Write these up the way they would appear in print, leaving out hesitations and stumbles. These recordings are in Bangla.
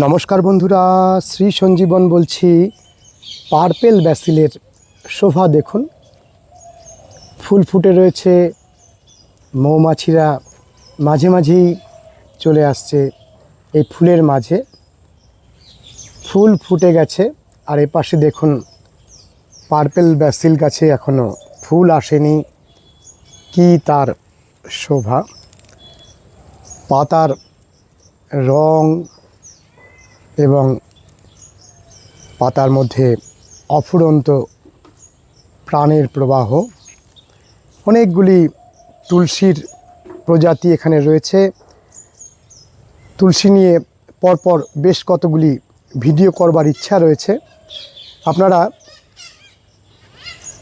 নমস্কার বন্ধুরা, শ্রী সঞ্জীবন বলছি। পার্পেল ব্যাসিলের শোভা দেখুন, ফুল ফুটে রয়েছে। মৌমাছিরা মাঝে মাঝেই চলে আসছে এই ফুলের মাঝে। ফুল ফুটে গেছে আর এ পাশে দেখুন পার্পেল ব্যাসিল গাছে এখনও ফুল আসেনি। কি তার শোভা! পাতার রং এবং পাতার মধ্যে অফুরন্ত প্রাণের প্রবাহ। অনেকগুলি তুলসীর প্রজাতি এখানে রয়েছে। তুলসী নিয়ে পরপর বেশ কতগুলি ভিডিও করবার ইচ্ছা রয়েছে। আপনারা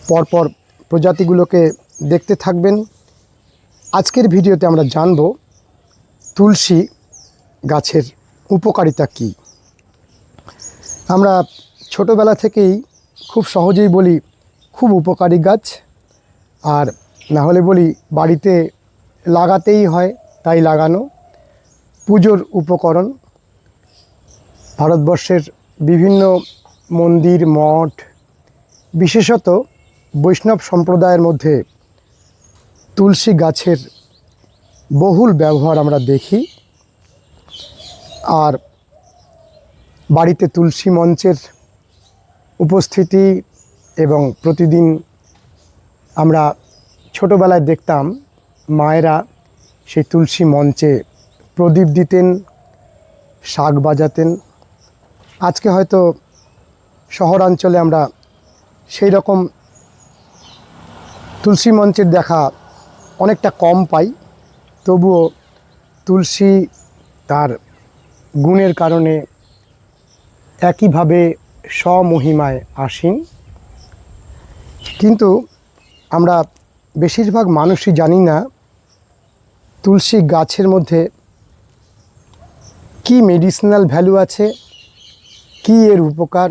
পরপর প্রজাতিগুলোকে দেখতে থাকবেন। আজকের ভিডিওতে আমরা জানব তুলসী গাছের উপকারিতা কী। আমরা ছোটোবেলা থেকেই খুব সহজেই বলি খুব উপকারী গাছ, আর না হলে বলি বাড়িতে লাগাতেই হয়, তাই লাগানো। পুজোর উপকরণ। ভারতবর্ষের বিভিন্ন মন্দির, মঠ, বিশেষত বৈষ্ণব সম্প্রদায়ের মধ্যে তুলসী গাছের বহুল ব্যবহার আমরা দেখি। আর বাড়িতে তুলসী মঞ্চের উপস্থিতি এবং প্রতিদিন আমরা ছোটোবেলায় দেখতাম মায়েরা সেই তুলসী মঞ্চে প্রদীপ দিতেন, শাঁখ বাজাতেন। আজকে হয়তো শহরাঞ্চলে আমরা সেই রকম তুলসী মঞ্চের দেখা অনেকটা কম পাই। তবুও তুলসী তার গুণের কারণে একইভাবে স্বমহিমায় আসীন। কিন্তু আমরা বেশিরভাগ মানুষই জানি না তুলসী গাছের মধ্যে কি মেডিসিনাল ভ্যালু আছে, কি এর উপকার।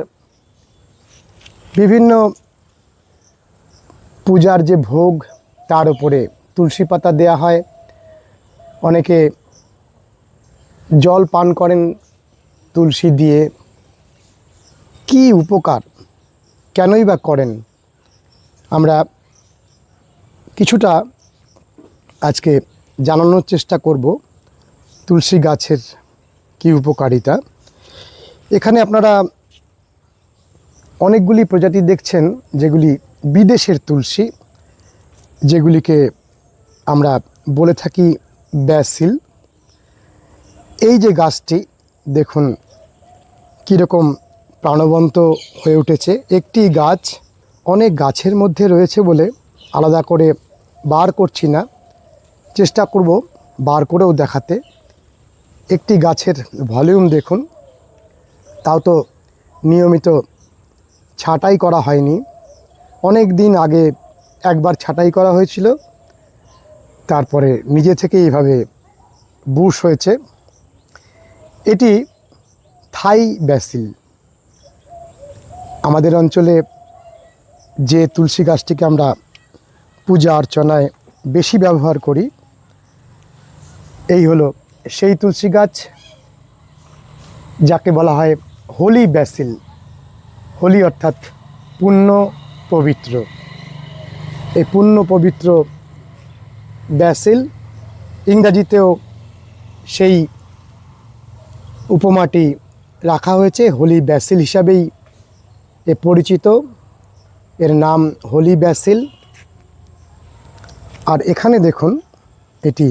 বিভিন্ন পূজার যে ভোগ, তার উপরে তুলসী পাতা দেয়া হয়। অনেকে জল পান করেন তুলসী দিয়ে। কি উপকার, কেনই বা করেন? আমরা কিছুটা আজকে জানানোর চেষ্টা করব তুলসী গাছের কি উপকারিতা। এখানে আপনারা অনেকগুলি প্রজাতি দেখছেন যেগুলি বিদেশের তুলসী, যেগুলিকে আমরা বলে থাকি ব্যাসিল। এই যে গাছটি দেখুন কীরকম প্রাণবন্ত হয়ে উঠেছে। একটি গাছ অনেক গাছের মধ্যে রয়েছে বলে আলাদা করে বার করছি না, চেষ্টা করব বার করেও দেখাতে। একটি গাছের ভলিউম দেখুন, তাও তো নিয়মিত ছাঁটাই করা হয়নি। অনেক দিন আগে একবার ছাঁটাই করা হয়েছিল, তারপরে নিজে থেকে এইভাবে বুশ হয়েছে। এটি থাই ব্যাসিল। আমাদের অঞ্চলে যে তুলসী গাছটিকে আমরা পূজা অর্চনায় বেশি ব্যবহার করি, এই হলো সেই তুলসী গাছ যাকে বলা হয় হোলি ব্যাসিল। হোলি অর্থাৎ পুণ্য পবিত্র। এই পুণ্য পবিত্র ব্যাসিল, ইংরাজিতেও সেই উপমাটি রাখা হয়েছে। হোলি ব্যাসিল হিসাবেই এ পরিচিত, এর নাম হোলি ব্যাসিল। আর এখানে দেখুন এটি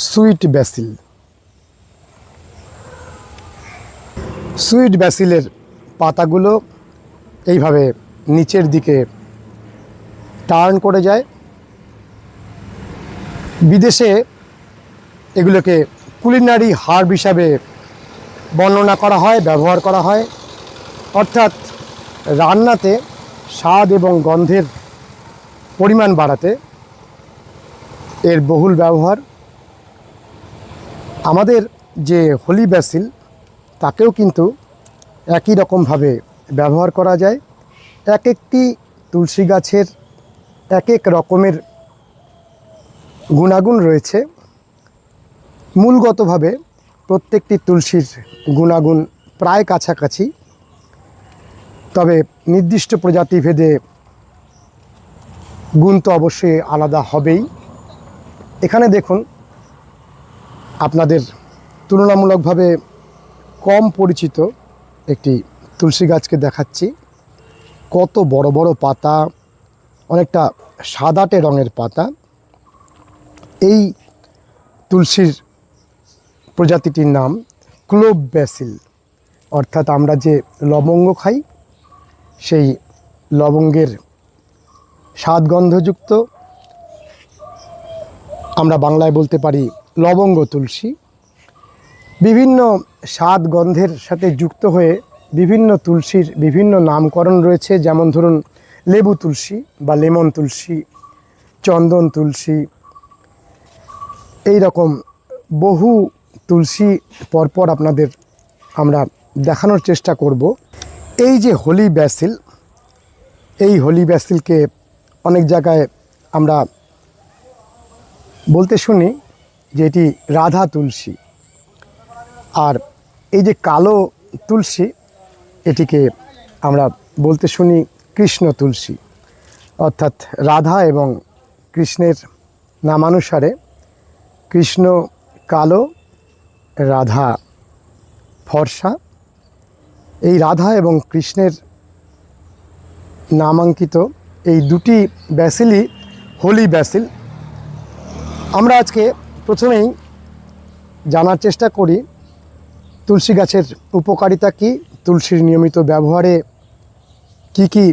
সুইট ব্যাসিল। সুইট ব্যাসিলের পাতাগুলো এইভাবে নিচের দিকে টার্ন করে যায়। বিদেশে এগুলোকে কুলিনারি হার্ব হিসাবে বর্ণনা করা হয়, ব্যবহার করা হয়। অর্থাৎ রান্নাতে স্বাদ এবং গন্ধের পরিমাণ বাড়াতে এর বহুল ব্যবহার। আমাদের যে হোলি ব্যাসিল, তাকেও কিন্তু একই রকমভাবে ব্যবহার করা যায়। এক একটি তুলসী গাছের এক এক রকমের গুণাগুণ রয়েছে। মূলগতভাবে প্রত্যেকটি তুলসীর গুণাগুণ প্রায় কাছাকাছি, তবে নির্দিষ্ট প্রজাতি ভেদে গুণ তো অবশ্যই আলাদা হবেই। এখানে দেখুন, আপনাদের তুলনামূলকভাবে কম পরিচিত একটি তুলসী গাছকে দেখাচ্ছি। কত বড় বড় পাতা, অনেকটা সাদাটে রঙের পাতা। এই তুলসীর প্রজাতিটির নাম ক্লোভ ব্যাসিল, অর্থাৎ আমরা যে লবঙ্গ খাই সেই লবঙ্গের স্বাদগন্ধযুক্ত, আমরা বাংলায় বলতে পারি লবঙ্গ তুলসী। বিভিন্ন স্বাদ গন্ধের সাথে যুক্ত হয়ে বিভিন্ন তুলসীর বিভিন্ন নামকরণ রয়েছে, যেমন ধরুন লেবু তুলসী বা লেমন তুলসী, চন্দন তুলসী, এই রকম বহু তুলসী পরপর আপনাদের আমরা দেখানোর চেষ্টা করব। এই যে হোলি ব্যাসিল, এই হোলি ব্যাসিলকে অনেক জায়গায় আমরা বলতে শুনি যে এটি রাধা তুলসী। আর এই যে কালো তুলসী, এটিকে আমরা বলতে শুনি কৃষ্ণ তুলসী, অর্থাৎ রাধা এবং কৃষ্ণের নামানুসারে কৃষ্ণ কালো, রাধা ফর্সা। এই রাধা এবং কৃষ্ণের নামাঙ্কিত এই দুটি ব্যাসিলই হোলি ব্যাসিল। আমরা আজকে প্রথমেই জানার চেষ্টা করি তুলসী গাছের উপকারিতা কী, তুলসীর নিয়মিত ব্যবহারে কি কি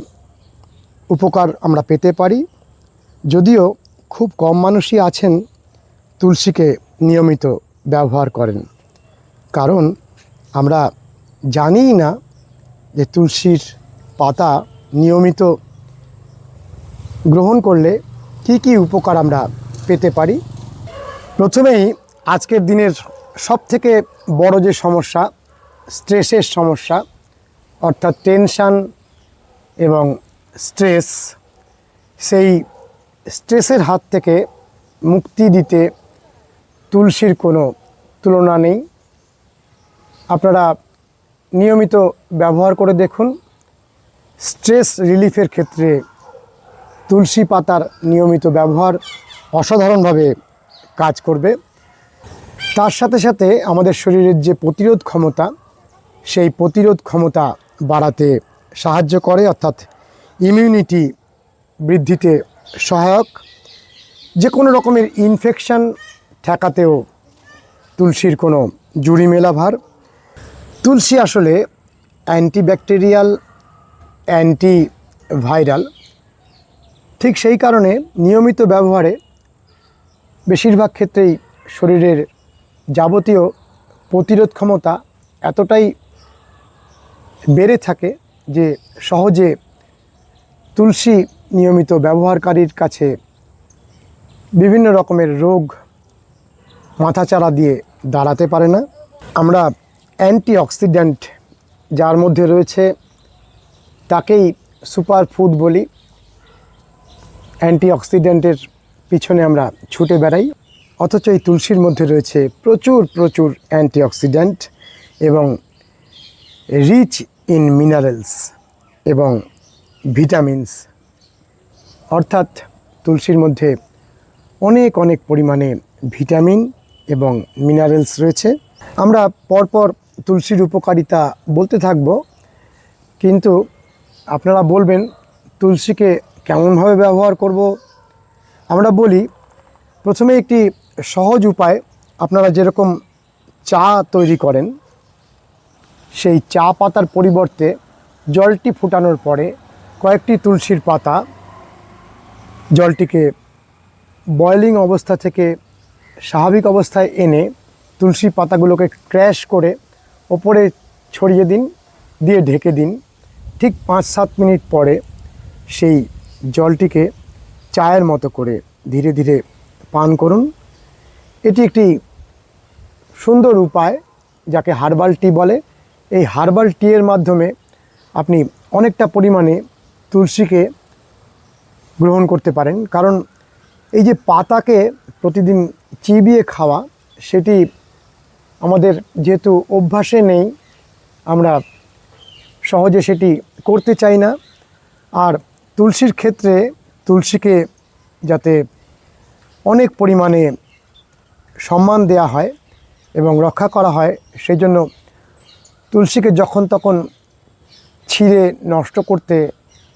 উপকার আমরা পেতে পারি। যদিও খুব কম মানুষই আছেন তুলসীকে নিয়মিত ব্যবহার করেন, কারণ আমরা জানিই না যে তুলসীর পাতা নিয়মিত গ্রহণ করলে কি কি উপকার আমরা পেতে পারি। প্রথমেই আজকের দিনের সবথেকে বড় যে সমস্যা, স্ট্রেসের সমস্যা, অর্থাৎ টেনশান এবং স্ট্রেস, সেই স্ট্রেসের হাত থেকে মুক্তি দিতে তুলসীর কোনো তুলনা নেই। আপনারা নিয়মিত ব্যবহার করে দেখুন, স্ট্রেস রিলিফের ক্ষেত্রে তুলসী পাতার নিয়মিত ব্যবহার অসাধারণভাবে কাজ করবে। তার সাথে সাথে আমাদের শরীরের যে প্রতিরোধ ক্ষমতা, সেই প্রতিরোধ ক্ষমতা বাড়াতে সাহায্য করে, অর্থাৎ ইমিউনিটি বৃদ্ধিতে সহায়ক। যে কোনো রকমের ইনফেকশান ঠেকাতেও তুলসীর কোনো জুড়ি মেলা ভার। তুলসী আসলে অ্যান্টিব্যাকটেরিয়াল, অ্যান্টিভাইরাল। ঠিক সেই কারণে নিয়মিত ব্যবহারে বেশিরভাগ ক্ষেত্রেই শরীরের যাবতীয় প্রতিরোধ ক্ষমতা এতটাই বেড়ে থাকে যে সহজে তুলসী নিয়মিত ব্যবহারকারীর কাছে বিভিন্ন রকমের রোগ মাথাচাড়া দিয়ে দাঁড়াতে পারে না। আমরা অ্যান্টিঅক্সিডেন্ট যার মধ্যে রয়েছে তাকেই সুপার ফুড বলি। অ্যান্টিঅক্সিডেন্টের পিছনে আমরা ছুটে বেড়াই, অথচ এই তুলসীর মধ্যে রয়েছে প্রচুর প্রচুর অ্যান্টিঅক্সিডেন্ট এবং রিচ ইন মিনারেলস এবং ভিটামিনস, অর্থাৎ তুলসীর মধ্যে অনেক অনেক পরিমাণে ভিটামিন এবং মিনারেলস রয়েছে। আমরা পরপর তুলসীর উপকারিতা বলতে থাকব, কিন্তু আপনারা বলবেন তুলসীকে কেমনভাবে ব্যবহার করব। আমরা বলি প্রথমে একটি সহজ উপায়, আপনারা যেরকম চা তৈরি করেন, সেই চা পাতার পরিবর্তে জলটি ফুটানোর পরে কয়েকটি তুলসীর পাতা জলটিকে বয়েলিং অবস্থা থেকে স্বাভাবিক অবস্থায় এনে তুলসী পাতাগুলোকে ক্র্যাশ করে ওপরে ছড়িয়ে দিন, দিয়ে ঢেকে দিন। ঠিক 5-7 মিনিট পরে সেই জলটিকে চায়ের মতো করে ধীরে ধীরে পান করুন। এটি একটি সুন্দর উপায়, যাকে হার্বাল টি বলে। এই হার্বাল টিয়ের মাধ্যমে আপনি অনেকটা পরিমাণে তুলসীকে গ্রহণ করতে পারেন, কারণ এই যে পাতাকে প্রতিদিন চিবিয়ে খাওয়া, সেটি আমাদের যেহেতু অভ্যাসে নেই, আমরা সহজে সেটি করতে চাই না। আর তুলসীর ক্ষেত্রে তুলসীকে যাতে অনেক পরিমাণে সম্মান দেয়া হয় এবং রক্ষা করা হয়, সেই জন্য তুলসীকে যখন তখন ছিঁড়ে নষ্ট করতে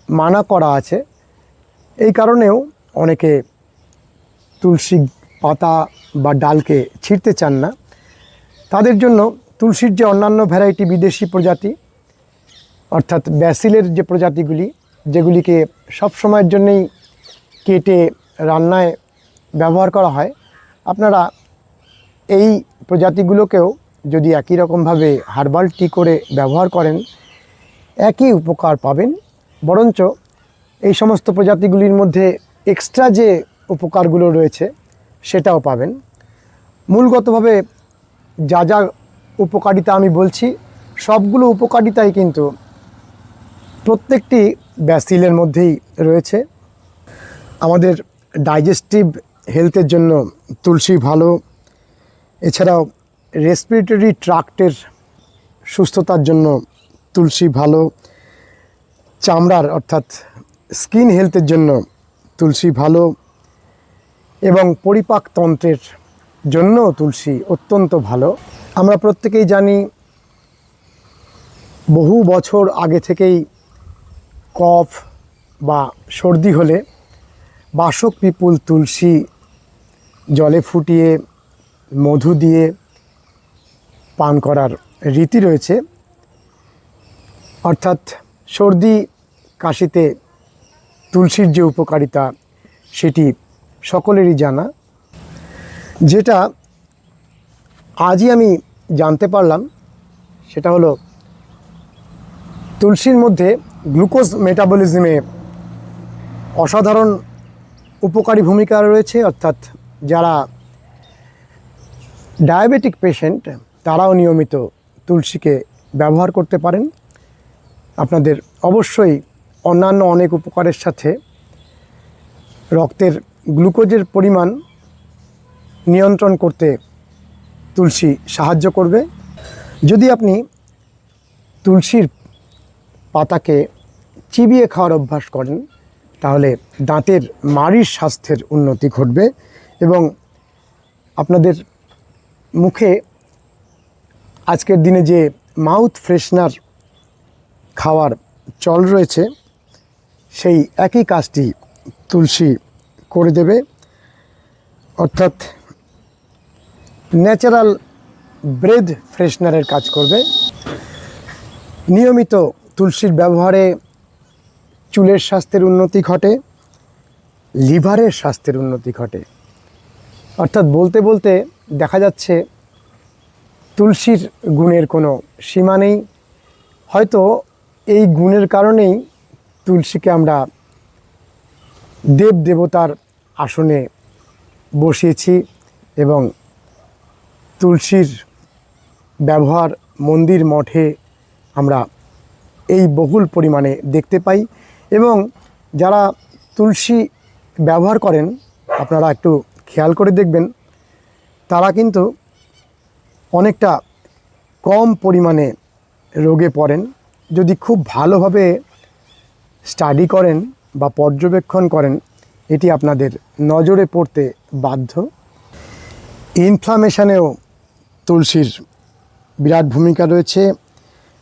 মানা করা আছে। এই কারণেও অনেকে তুলসী পাতা বা ডালকে ছিঁড়তে চান না। তাদের জন্য তুলসীর যে অন্যান্য ভ্যারাইটি বিদেশি প্রজাতি, অর্থাৎ ব্যাসিলের যে প্রজাতিগুলি, যেগুলিকে সব সময়ের জন্যেই কেটে রান্নায় ব্যবহার করা হয়, আপনারা এই প্রজাতিগুলোকেও যদি একই রকমভাবে হার্বাল টি করে ব্যবহার করেন, একই উপকার পাবেন। বরঞ্চ এই সমস্ত প্রজাতিগুলির মধ্যে এক্সট্রা যে উপকারগুলো রয়েছে সেটাও পাবেন। মূলগতভাবে যা যা উপকারিতা আমি বলছি, সবগুলো উপকারিতাই কিন্তু প্রত্যেকটি ব্যাসিলের মধ্যেই রয়েছে। আমাদের ডাইজেস্টিভ হেলথের জন্য তুলসী ভালো। এছাড়াও রেসপিরেটরি ট্র্যাক্টের সুস্থতার জন্য তুলসী ভালো। চামড়ার অর্থাৎ স্কিন হেলথের জন্য তুলসী ভালো। এবং পরিপাকতন্ত্রের জন্য তুলসী অত্যন্ত ভালো। আমরা প্রত্যেকেই জানি, বহু বছর আগে থেকেই কফ বা সর্দি হলে বাসক পিপুল তুলসী জলে ফুটিয়ে মধু দিয়ে পান করার রীতি রয়েছে। অর্থাৎ সর্দি কাশিতে তুলসীর যে উপকারিতা সেটি সকলেরই জানা। যেটা আজই আমি জানতে পারলাম সেটা হলো, তুলসীর মধ্যে গ্লুকোজ মেটাবলিজমে অসাধারণ উপকারী ভূমিকা রয়েছে। অর্থাৎ যারা ডায়াবেটিক পেশেন্ট তারাও নিয়মিত তুলসীকে ব্যবহার করতে পারেন। আপনাদের অবশ্যই অন্যান্য অনেক উপকারের সাথে রক্তের গ্লুকোজের পরিমাণ নিয়ন্ত্রণ করতে তুলসী সাহায্য করবে। যদি আপনি তুলসীর পাতাকে চিবিয়ে খাওয়ার অভ্যাস করেন, তাহলে দাঁতের মাড়ির স্বাস্থ্যের উন্নতি ঘটবে এবং আপনাদের মুখে আজকের দিনে যে মাউথ ফ্রেশনার খাওয়ার চল রয়েছে, সেই একই কাজটি তুলসী করে দেবে। অর্থাৎ ন্যাচারাল ব্রেথ ফ্রেশনারের কাজ করবে। নিয়মিত তুলসীর ব্যবহারে চুলের স্বাস্থ্যের উন্নতি ঘটে, লিভারের স্বাস্থ্যের উন্নতি ঘটে। অর্থাৎ বলতে বলতে দেখা যাচ্ছে তুলসীর গুণের কোনো সীমা নেই। হয়তো এই গুণের কারণেই তুলসীকে আমরা দেব দেবতার আসনে বসিয়েছি এবং তুলসীর ব্যবহার মন্দির মঠে আমরা এই বহুল পরিমাণে দেখতে পাই। এবং যারা তুলসী ব্যবহার করেন, আপনারা একটু খেয়াল করে দেখবেন, তারা কিন্তু অনেকটা কম পরিমাণে রোগে পড়েন। যদি খুব ভালোভাবে স্টাডি করেন বা পর্যবেক্ষণ করেন, এটি আপনাদের নজরে পড়তে বাধ্য। ইনফ্লামেশনেও তুলসীর বিরাট ভূমিকা রয়েছে।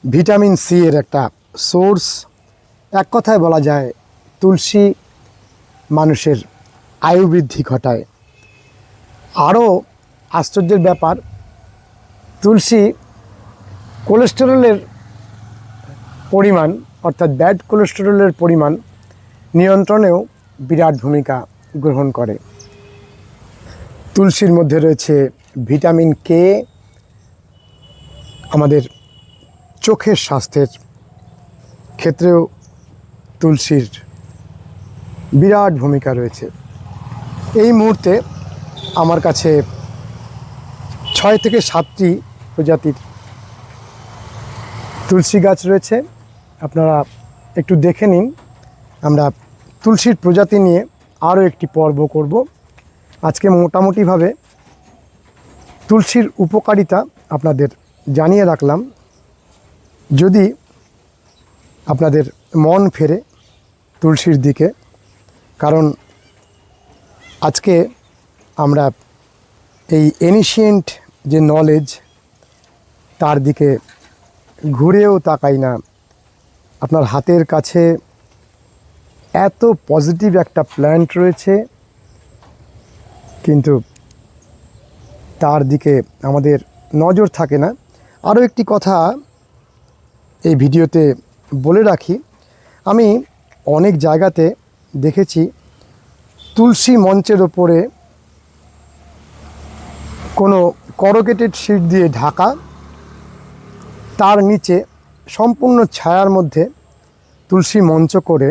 ভিটামিন সি এর একটা সোর্স। এক কথায় বলা যায়, তুলসী মানুষের আয়ু বৃদ্ধি ঘটায়। আরও আশ্চর্যের ব্যাপার, তুলসী কোলেস্টেরলের পরিমাণ, অর্থাৎ ব্যাড কোলেস্টেরলের পরিমাণ নিয়ন্ত্রণেও বিরাট ভূমিকা গ্রহণ করে। তুলসীর মধ্যে রয়েছে ভিটামিন কে। আমাদের চোখের স্বাস্থ্যের ক্ষেত্রেও তুলসীর বিরাট ভূমিকা রয়েছে। এই মুহূর্তে আমার কাছে 6 থেকে 7টি প্রজাতির তুলসী গাছ রয়েছে। আপনারা একটু দেখে নিন। আমরা তুলসীর প্রজাতি নিয়ে আরও একটি পর্ব করব। আজকে মোটামুটিভাবে তুলসীর উপকারিতা আপনাদের জানিয়ে রাখলাম, যদি আপনাদের মন ফেরে তুলসীর দিকে, কারণ আজকে আমরা এই এনিশিয়েন্ট যে নলেজ তার দিকে ঘুরেও তাকাই না। আপনার হাতের কাছে এত পজিটিভ একটা প্ল্যান্ট রয়েছে, কিন্তু তার দিকে আমাদের নজর থাকে না। আরও একটি কথা এই ভিডিওতে বলে রাখি, আমি অনেক জায়গাতে দেখেছি তুলসী মঞ্চের ওপরে কোনো করোগেটেড শিট দিয়ে ঢাকা, তার নিচে সম্পূর্ণ ছায়ার মধ্যে তুলসী মঞ্চ করে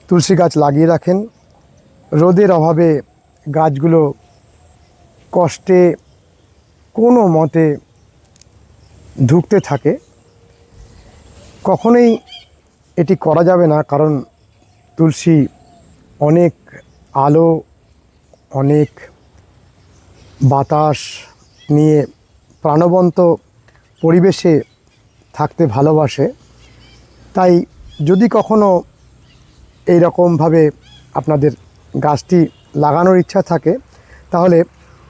তুলসী গাছ লাগিয়ে রাখেন। রোদের অভাবে গাছগুলো কষ্টে কোনো মতে ঢুকতে থাকে। কখনোই এটি করা যাবে না, কারণ তুলসী অনেক আলো, অনেক বাতাস নিয়ে প্রাণবন্ত পরিবেশে থাকতে ভালোবাসে। তাই যদি কখনো এই রকমভাবে আপনাদের গাছটি লাগানোর ইচ্ছা থাকে, তাহলে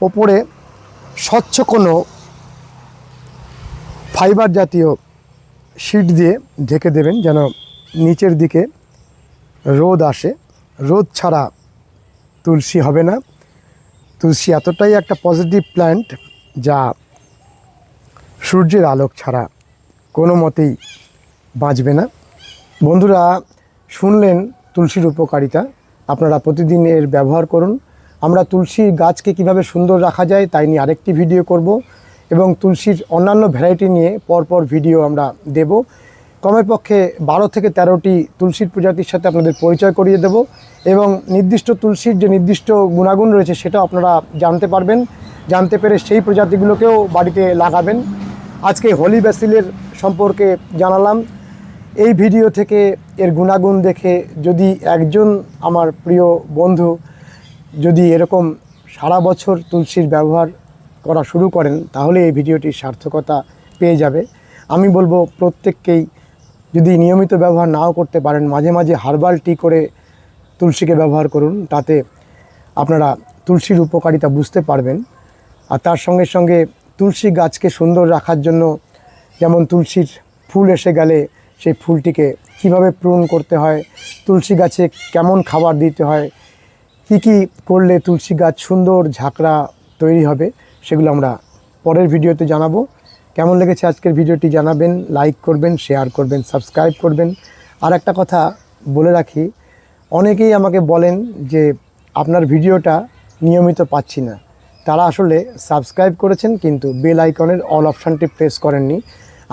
ওপরে স্বচ্ছ কোনো ফাইবার জাতীয় শিট দিয়ে ঢেকে দেবেন, যেন নিচের দিকে রোদ আসে। রোদ ছাড়া তুলসী হবে না। তুলসী এতটাই একটা পজিটিভ প্ল্যান্ট, যা সূর্যের আলোক ছাড়া কোনো মতেই বাঁচবে না। বন্ধুরা, শুনলেন তুলসীর উপকারিতা। আপনারা প্রতিদিন এর ব্যবহার করুন। আমরা তুলসী গাছকে কিভাবে সুন্দর রাখা যায় তাই নিয়ে আরেকটি ভিডিও করব, এবং তুলসীর অন্যান্য ভ্যারাইটি নিয়ে পরপর ভিডিও আমরা দেব। কমের পক্ষে 12 থেকে 13টি তুলসীর প্রজাতির সাথে আপনাদের পরিচয় করিয়ে দেব, এবং নির্দিষ্ট তুলসীর যে নির্দিষ্ট গুণাগুণ রয়েছে সেটাও আপনারা জানতে পারবেন। জানতে পেরে সেই প্রজাতিগুলোকেও বাড়িতে লাগাবেন। আজকে হলি ব্যাসিলের সম্পর্কে জানালাম। এই ভিডিও থেকে এর গুণাগুণ দেখে যদি একজন আমার প্রিয় বন্ধু যদি এরকম সারা বছর তুলসীর ব্যবহার করা শুরু করেন, তাহলে এই ভিডিওটির সার্থকতা পেয়ে যাবে। আমি বলবো প্রত্যেককেই, যদি নিয়মিত ব্যবহার নাও করতে পারেন, মাঝে মাঝে হার্বাল টি করে তুলসীকে ব্যবহার করুন। তাতে আপনারা তুলসীর উপকারিতা বুঝতে পারবেন। আর তার সঙ্গে সঙ্গে তুলসী গাছকে সুন্দর রাখার জন্য, যেমন তুলসীর ফুল এসে গেলে সেই ফুলটিকে কিভাবে প্রুন করতে হয়, তুলসী গাছে কেমন খাবার দিতে হয়, কি কি করলে তুলসী গাছ সুন্দর ঝাঁকড়া তৈরি হবে, সেগুলো আমরা পরের ভিডিওতে জানাবো। কেমন লেগেছে আজকের ভিডিওটি জানাবেন, লাইক করবেন, শেয়ার করবেন, সাবস্ক্রাইব করবেন। আর একটা কথা বলে রাখি, অনেকেই আমাকে বলেন যে আপনার ভিডিওটা নিয়মিত পাচ্ছি না। তারা আসলে সাবস্ক্রাইব করেছেন কিন্তু বেল আইকনের অল অপশানটি প্রেস করেননি।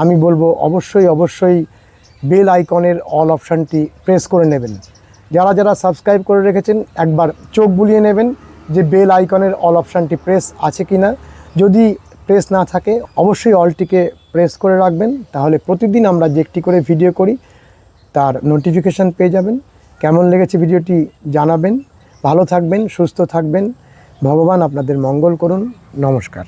আমি বলবো অবশ্যই বেল আইকনের অল অপশানটি প্রেস করে নেবেন। যারা যারা সাবস্ক্রাইব করে রেখেছেন একবার চোখ বুলিয়ে নেবেন যে বেল আইকনের অল অপশানটি প্রেস আছে কি না। যদি প্রেস না থাকে অবশ্যই অলটিকে প্রেস করে রাখবেন, তাহলে প্রতিদিন আমরা যে একটি করে ভিডিও করি তার নোটিফিকেশান পেয়ে যাবেন। কেমন লেগেছে ভিডিওটি জানাবেন। ভালো থাকবেন, সুস্থ থাকবেন। ভগবান আপনাদের মঙ্গল করুন। নমস্কার।